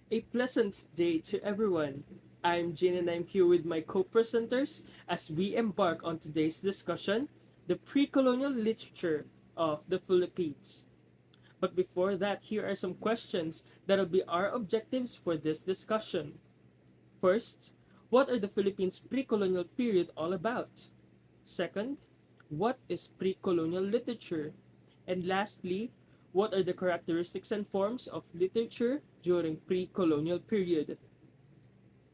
A pleasant day to everyone. I'm Jane and I'm here with my co presenters as we embark on today's discussion the pre colonial literature of the Philippines. But before that, here are some questions that'll be our objectives for this discussion. First, what are the Philippines pre colonial period all about? Second, what is pre colonial literature? And lastly, what are the characteristics and forms of literature during pre-colonial period?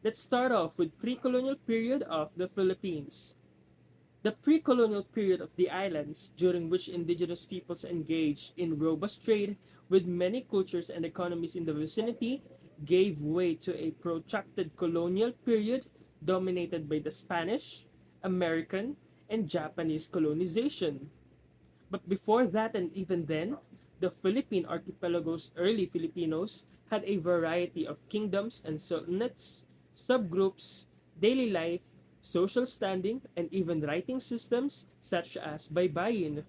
Let's start off with pre-colonial period of the Philippines. The pre-colonial period of the islands, during which indigenous peoples engaged in robust trade with many cultures and economies in the vicinity, gave way to a protracted colonial period dominated by the Spanish, American, and Japanese colonization. But before that and even then, the Philippine archipelago's early Filipinos had a variety of kingdoms and sultanates, subgroups, daily life, social standing, and even writing systems such as baybayin.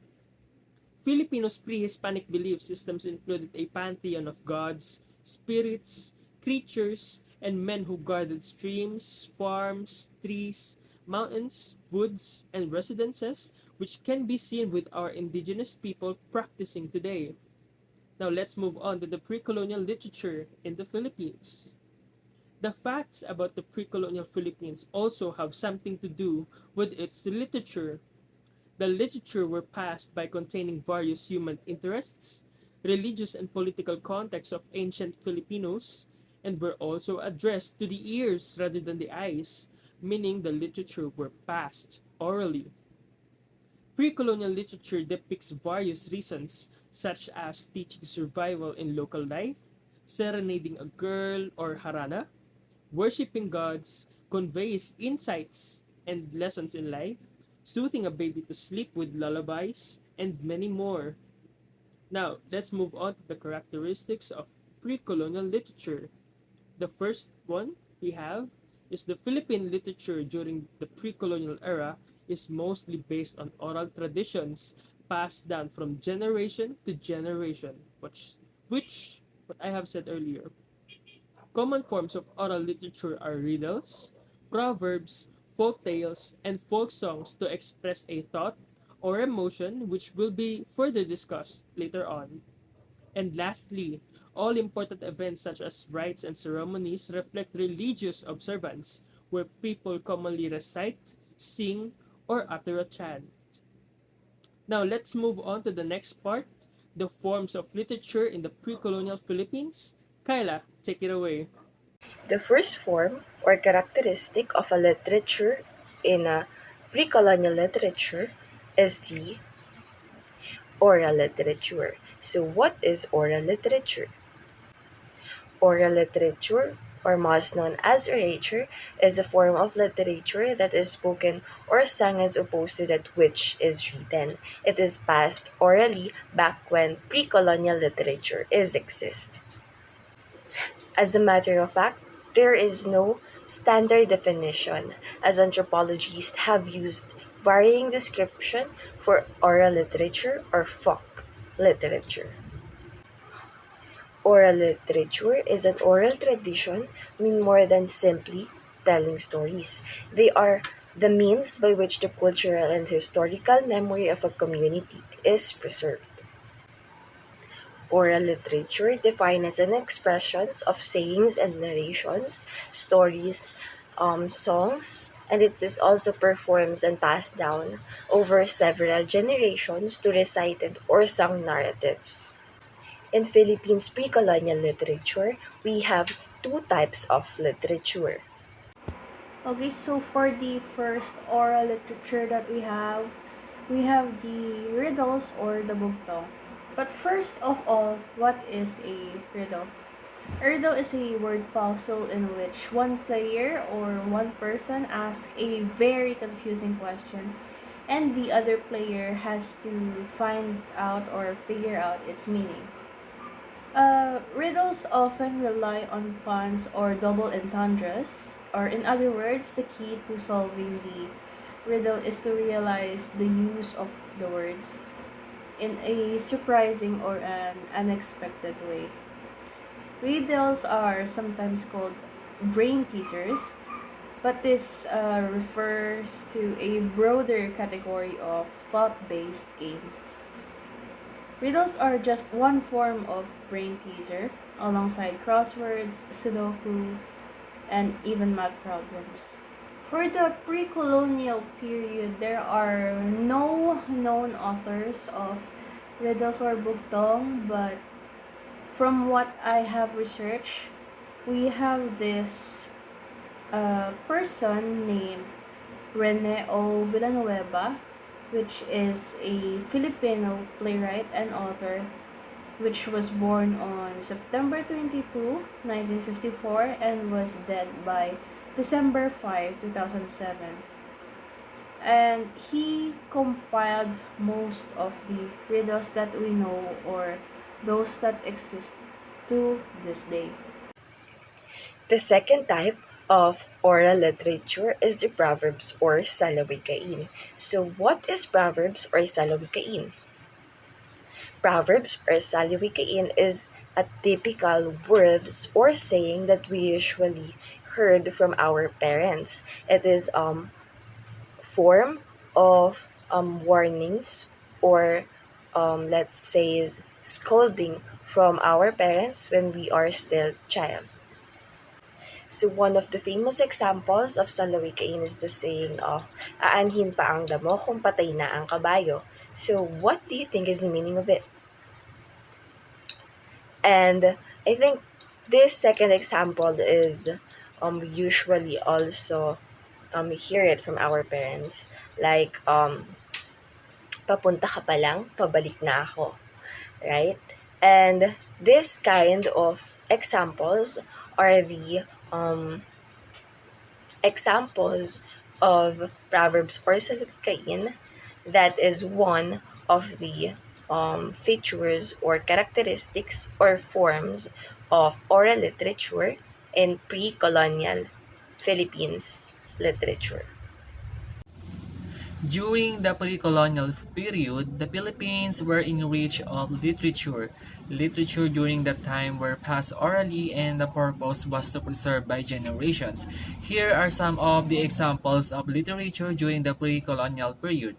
Filipinos' pre-Hispanic belief systems included a pantheon of gods, spirits, creatures, and men who guarded streams, farms, trees, mountains, woods, and residences, which can be seen with our indigenous people practicing today. Now let's move on to the pre-colonial literature in the Philippines. The facts about the pre-colonial Philippines also have something to do with its literature. The literature were passed by containing various human interests, religious and political contexts of ancient Filipinos, and were also addressed to the ears rather than the eyes, meaning the literature were passed orally. Pre-colonial literature depicts various reasons, such as teaching survival in local life, serenading a girl or harana, worshipping gods, conveys insights and lessons in life, soothing a baby to sleep with lullabies, and many more. Now, let's move on to the characteristics of pre-colonial literature. The first one we have is the Philippine literature during the pre-colonial era is mostly based on oral traditions passed down from generation to generation, which what I have said earlier. Common forms of oral literature are riddles, proverbs, folk tales, and folk songs to express a thought or emotion which will be further discussed later on. And lastly, all important events such as rites and ceremonies reflect religious observance where people commonly recite, sing, or utter a chant. Now let's move on to the next part, the forms of literature in the pre-colonial Philippines. Kyla, take it away. The first form or characteristic of a literature in a pre-colonial literature is the oral literature. So what is oral literature? Oral literature, or most known as orature, is a form of literature that is spoken or sung as opposed to that which is written. It is passed orally back when pre-colonial literature is exist. As a matter of fact, there is no standard definition, as anthropologists have used varying description for oral literature or folk literature. Oral literature is an oral tradition mean more than simply telling stories. They are the means by which the cultural and historical memory of a community is preserved. Oral literature defined as an expressions of sayings and narrations, stories, songs, and it is also performed and passed down over several generations to recited or sung narratives. In Philippines pre-colonial literature, we have two types of literature. Okay, so for the first oral literature that we have the riddles or the bugtong. But first of all, what is a riddle? A riddle is a word puzzle in which one player or one person asks a very confusing question and the other player has to find out or figure out its meaning. Riddles often rely on puns or double entendres, or in other words, the key to solving the riddle is to realize the use of the words in a surprising or an unexpected way. Riddles are sometimes called brain teasers, but this refers to a broader category of thought based games. Riddles are just one form of brain teaser, alongside crosswords, Sudoku, and even math problems. For the pre-colonial period, there are no known authors of riddles or bugtong, but from what I have researched, we have this person named Rene O. Villanueva, which is a Filipino playwright and author, which was born on September 22, 1954, and was dead by December 5, 2007. And he compiled most of the riddles that we know or those that exist to this day. The second type of oral literature is the proverbs or salawikain. So what is proverbs or salawikain? Proverbs or salawikain is a typical words or saying that we usually heard from our parents. It is form of warnings or let's say is scolding from our parents when we are still child. So one of the famous examples of salawikain is the saying of aanhin pa ang damo kung patay na ang kabayo. So what do you think is the meaning of it? And I think this second example is usually also hear it from our parents like papunta ka pa lang, pabalik na ako, right? And this kind of examples are the examples of proverbs or salikain that is one of the features or characteristics or forms of oral literature in pre-colonial Philippines literature. During the pre-colonial period, the Philippines were in reach of literature. Literature during that time were passed orally and the purpose was to preserve by generations. Here are some of the examples of literature during the pre-colonial period.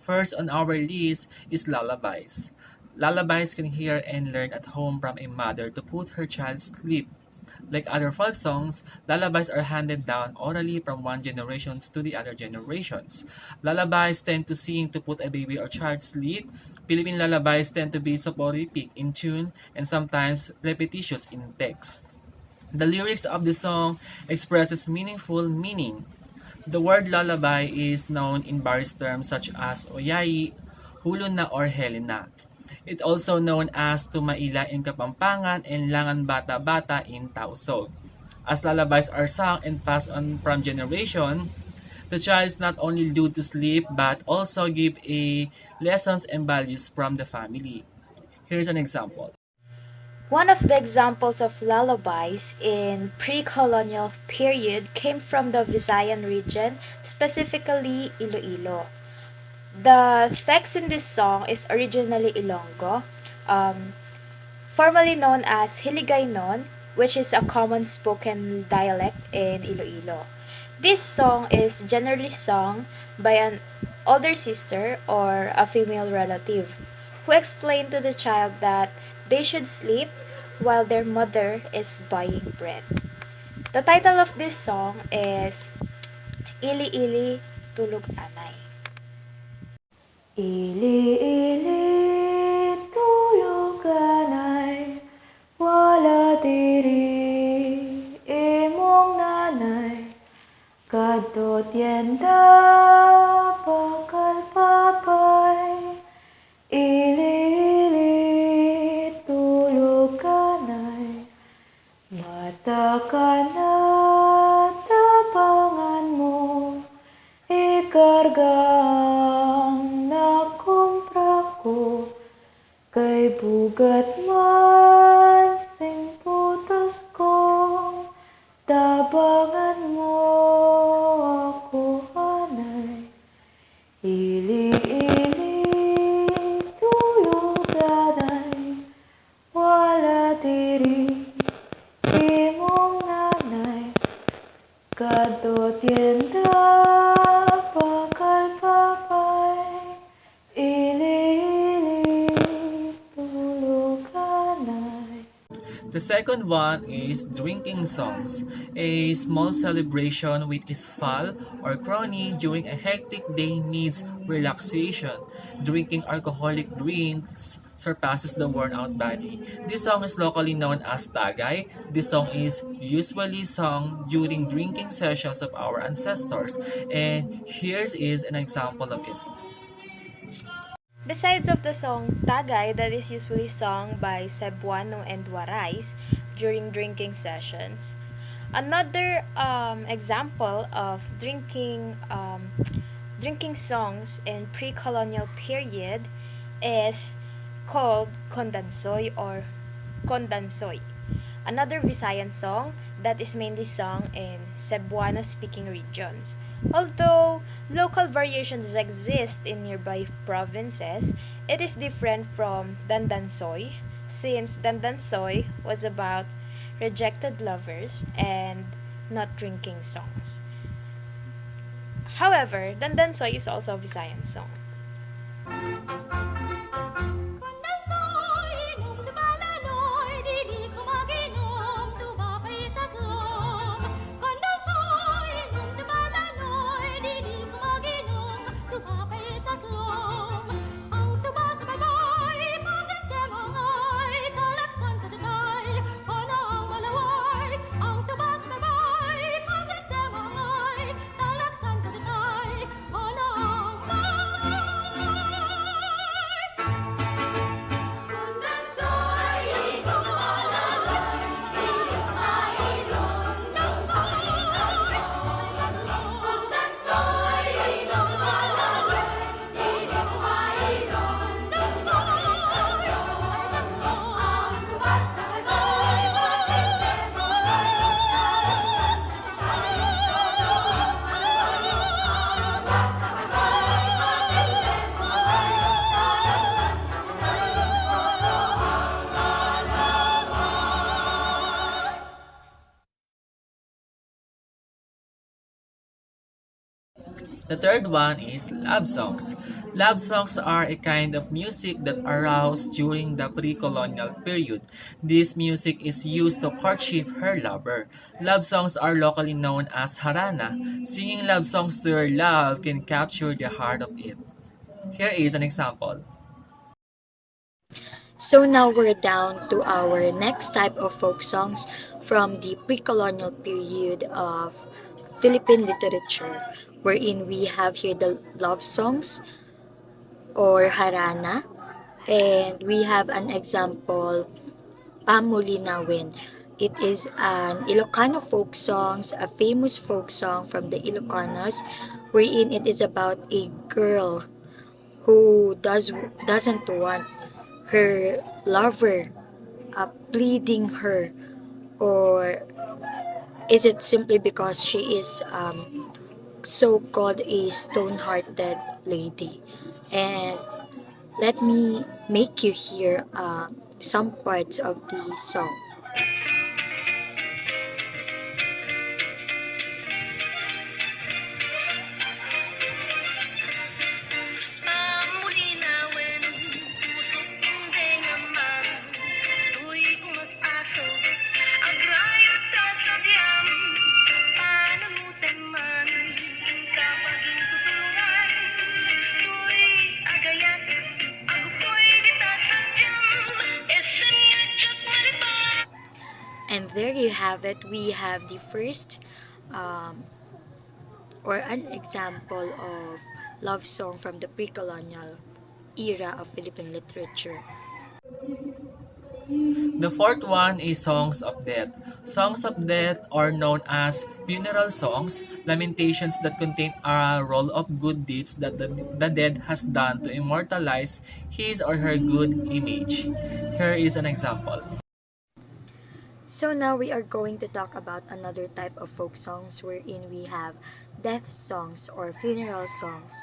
First on our list is lullabies. Lullabies can hear and learn at home from a mother to put her child to sleep. Like other folk songs, lullabies are handed down orally from one generation to the other generations. Lullabies tend to sing to put a baby or child to sleep. Philippine lullabies tend to be soporific in tune and sometimes repetitious in text. The lyrics of the song expresses meaningful meaning. The word lullaby is known in various terms such as oyai, hulun na or helena. It also known as tumaila in Kapampangan and langan bata-bata in Tausog. As lullabies are sung and passed on from generation, the child is not only lured to sleep but also give a lessons and values from the family. Here's an example. One of the examples of lullabies in pre-colonial period came from the Visayan region, specifically Iloilo. The text in this song is originally Ilonggo, um, formerly known as Hiligaynon, which is a common spoken dialect in Iloilo. This song is generally sung by an older sister or a female relative who explain to the child that they should sleep while their mother is buying bread. The title of this song is Ili Ili Tulog Anay. Ili-ili, tuluganay, wala diri, imong nanay, kadto tienda, bakal papay, ili-ili, tuluganay, mata ka na, tabangan mo, ikargang nakumpra ko, kay bugat man sing putas ko, tabangan mo ako hanay. Ili-ili, tuluganay, wala diri, second one is drinking songs, a small celebration with isfal or crony during a hectic day needs relaxation. Drinking alcoholic drinks surpasses the worn out body. This song is locally known as tagay. This song is usually sung during drinking sessions of our ancestors. And here is an example of it. Besides of the song Tagay that is usually sung by Cebuano and Warais during drinking sessions, another example of drinking songs in pre-colonial period is called Kondansoy or Kondansoy, another Visayan song that is mainly sung in Cebuano-speaking regions. Although local variations exist in nearby provinces, it is different from Dandansoy, since Dandansoy was about rejected lovers and not drinking songs. However, Dandansoy is also a Visayan song. The third one is love songs. Love songs are a kind of music that arose during the pre-colonial period. This music is used to courtship her lover. Love songs are locally known as harana. Singing love songs to your love can capture the heart of it. Here is an example. So now we're down to our next type of folk songs from the pre-colonial period of Philippine literature, wherein we have here the love songs or harana, and we have an example, Pamulinawin. It is an Ilocano folk songs, a famous folk song from the Ilocanos, wherein it is about a girl who doesn't want her lover pleading her, or is it simply because she is so-called a stone-hearted lady? And let me make you hear some parts of the song. And there you have it. We have the first um, or an example of love song from the pre-colonial era of Philippine literature. The fourth one is songs of death. Songs of death are known as funeral songs, lamentations that contain a roll of good deeds that the dead has done to immortalize his or her good image. Here is an example. So now we are going to talk about another type of folk songs wherein we have death songs or funeral songs.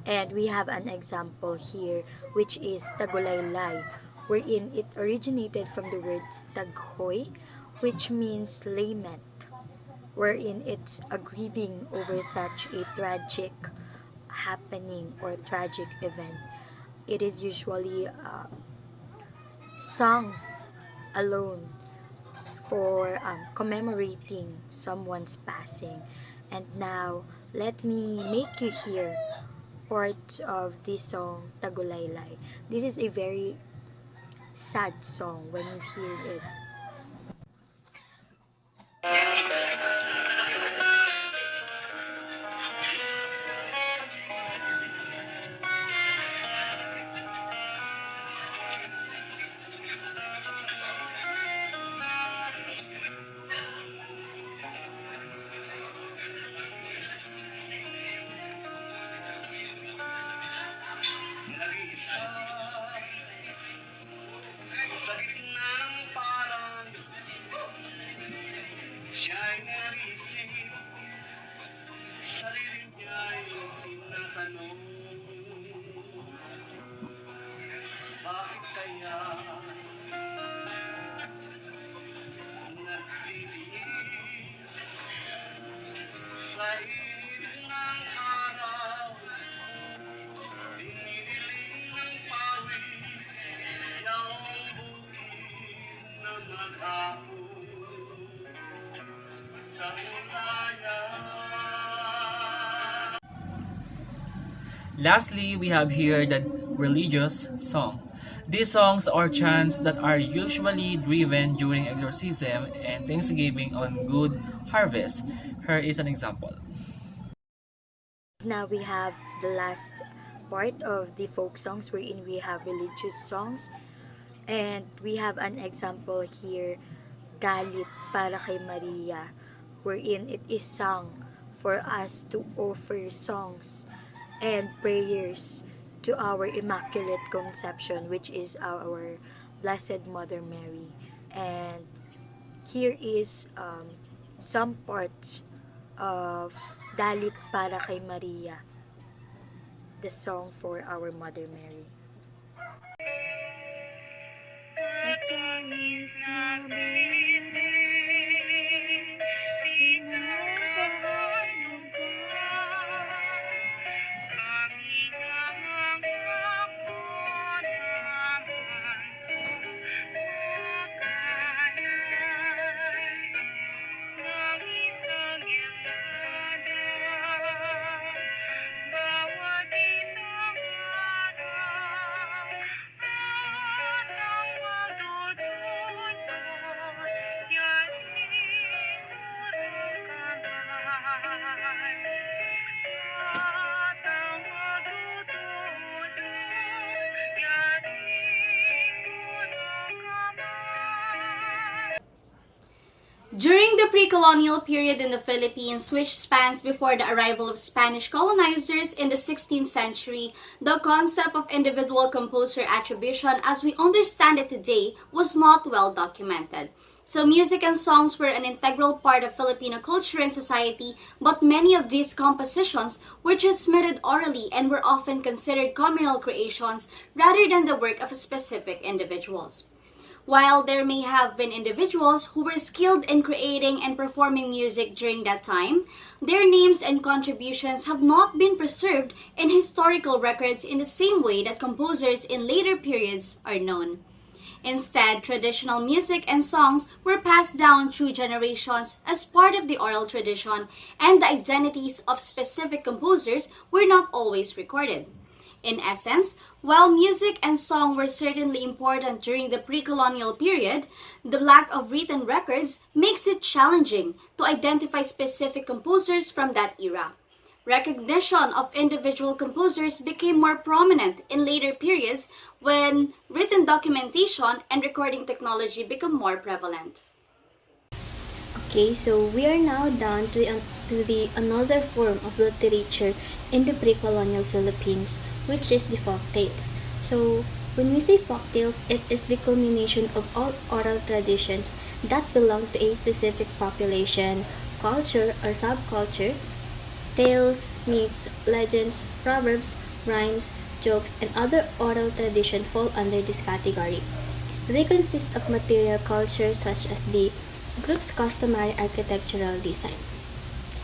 And we have an example here which is Tagulaylay, wherein it originated from the word Taghoy, which means lament, wherein it's a grieving over such a tragic happening or tragic event. It is usually sung alone for commemorating someone's passing. And now, let me make you hear part of this song, Tagulaylay. This is a very sad song when you hear it. Nag-iisa sa gitna ng parang siya'y naisip, sarili niya'y tinatanong, bakit kaya nagtitiis sa init ng araw, dinidilim ng pawis, yaong bukid na mag-ahon. Lastly, we have here the religious song. These songs are chants that are usually driven during exorcism and thanksgiving on good harvest. Here is an example. Now we have the last part of the folk songs wherein we have religious songs. And we have an example here, Galit para kay Maria, wherein it is sung for us to offer songs and prayers to our Immaculate Conception, which is our Blessed Mother Mary. And here is some parts of Dalit para kay Maria, the song for our Mother Mary. Matamis na bibig, pinagdaan lugar, aming hanggang po naman, pagkakalay ng isang gilada, bawat isang araw, at ang madudulot, yaring urang kamay, at ang madudulot, yaring urang kamay. During the pre-colonial period in the Philippines, which spans before the arrival of Spanish colonizers in the 16th century, the concept of individual composer attribution as we understand it today was not well documented. So music and songs were an integral part of Filipino culture and society, but many of these compositions were transmitted orally and were often considered communal creations rather than the work of specific individuals. While there may have been individuals who were skilled in creating and performing music during that time, their names and contributions have not been preserved in historical records in the same way that composers in later periods are known. Instead, traditional music and songs were passed down through generations as part of the oral tradition, and the identities of specific composers were not always recorded. In essence, while music and song were certainly important during the pre-colonial period, the lack of written records makes it challenging to identify specific composers from that era. Recognition of individual composers became more prominent in later periods when written documentation and recording technology became more prevalent. Okay, so we are now down to the another form of literature in the pre-colonial Philippines, which is the folk tales. So when we say folk tales, it is the culmination of all oral traditions that belong to a specific population, culture, or subculture. Tales, myths, legends, proverbs, rhymes, jokes, and other oral tradition fall under this category. They consist of material culture such as the group's customary architectural designs.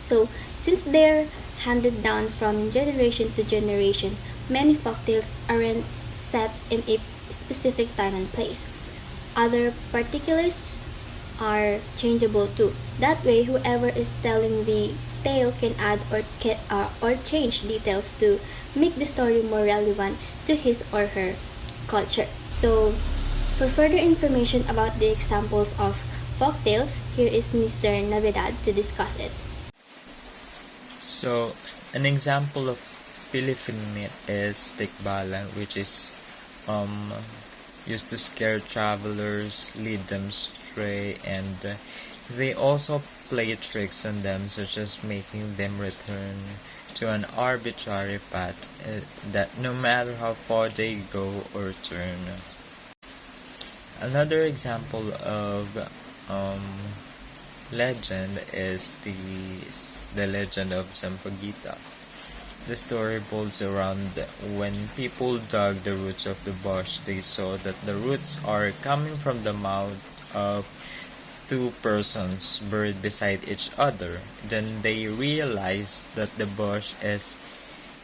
So, since they're handed down from generation to generation, many folktales aren't set in a specific time and place. Other particulars are changeable too. That way, whoever is telling the tale can add or change details to make the story more relevant to his or her culture. So, for further information about the examples of folk tales, here is Mr. Navidad to discuss it. So, an example of Philippine myth is Tikbalang, which is um, used to scare travelers, lead them astray, and they also play tricks on them, such as making them return to an arbitrary path that no matter how far they go or turn. Another example of um, legend is the legend of Sampaguita. The story revolves around when people dug the roots of the bush, they saw that the roots are coming from the mouth of two persons buried beside each other. Then they realized that the bush is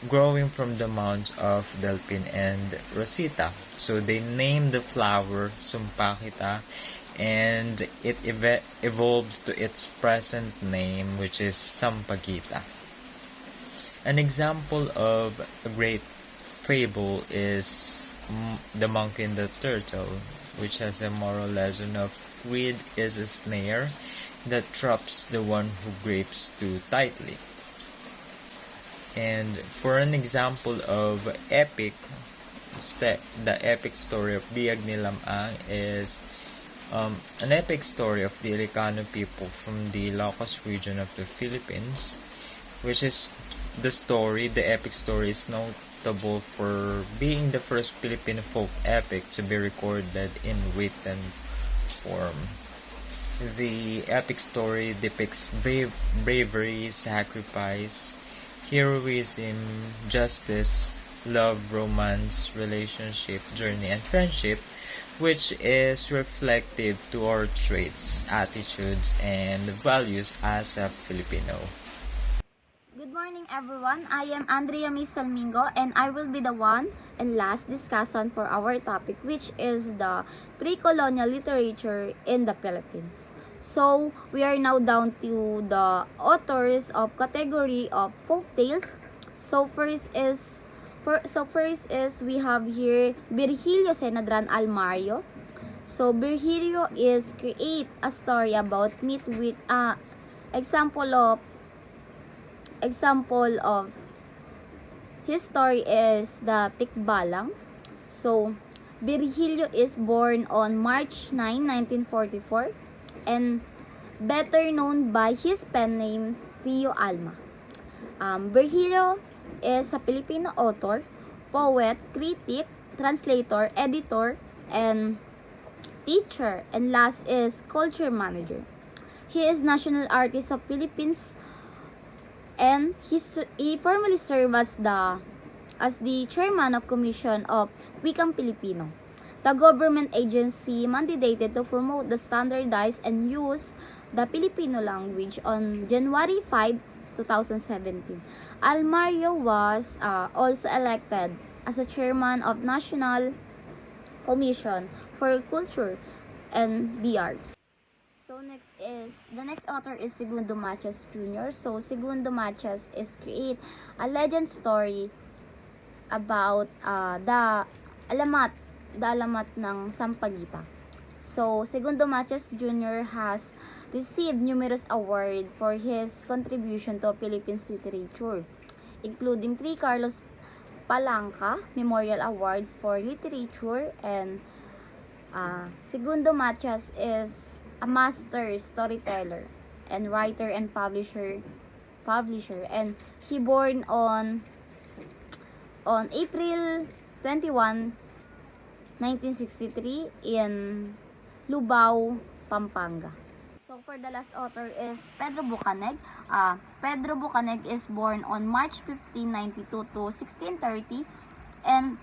growing from the mounds of Delpin and Rosita. So they named the flower Sumpakita, and it evolved to its present name, which is Sampaguita. An example of a great fable is The Monkey and the Turtle, which has a moral lesson of greed is a snare that traps the one who grasps too tightly. And for an example of the epic story of Biag ni Lamang is an epic story of the Ilocano people from the Ilocos region of the Philippines, which is the epic story is notable for being the first Filipino folk epic to be recorded in written form. The epic story depicts bravery, sacrifice, heroism, justice, love, romance, relationship, journey, and friendship, which is reflective to our traits, attitudes, and values as a Filipino. Good morning, everyone. I am Andrea Miss Salmingo, and I will be the one and last discussion for our topic, which is the pre-colonial literature in the Philippines. So, we are now down to the authors of category of folk tales. So first is we have here Virgilio Senadran Almario. So Virgilio is create a story about meat with example of example of his story is the Tikbalang. So, Virgilio is born on March 9, 1944 and better known by his pen name Rio Alma. Virgilio is a Filipino author, poet, critic, translator, editor, and teacher, and last is culture manager. He is National Artist of Philippines, and he formerly served as the chairman of Commission of Wikang Pilipino, the government agency mandated to promote the standardized and use the Filipino language on January 5, 2017. Almario was also elected as a chairman of National Commission for Culture and the Arts. So the next author is Segundo Machas Jr. So Segundo Machas is create a legend story about the alamat ng Sampaguita. So Segundo Machas Jr. has received numerous awards for his contribution to Philippines literature, including 3 Carlos Palanca Memorial Awards for Literature, and Segundo Machas is a master storyteller and writer and publisher, and he born on April 21, 1963 in Lubao, Pampanga. So for the last author is Pedro Bucaneg. Pedro Bucaneg is born on March 15, 1992 to 1630, and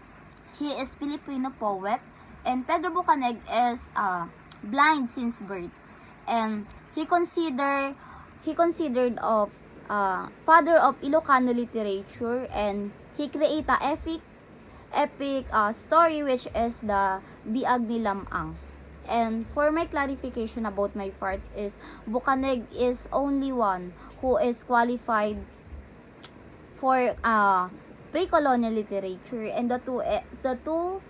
he is Filipino poet, and Pedro Bucaneg is blind since birth, and he considered of father of Ilocano literature, and he create a epic story which is the Biag ni Lamang. And for my clarification about my farts is Bucaneg is only one who is qualified for pre-colonial literature, and the two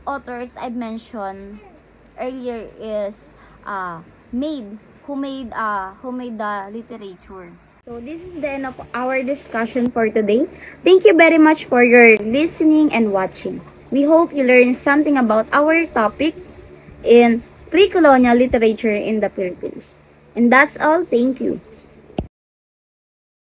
authors I mentioned earlier is made who made the literature. So this is the end of our discussion for today. Thank you very much for your listening and watching. We hope you learned something about our topic in pre-colonial literature in the Philippines. And that's all. Thank you.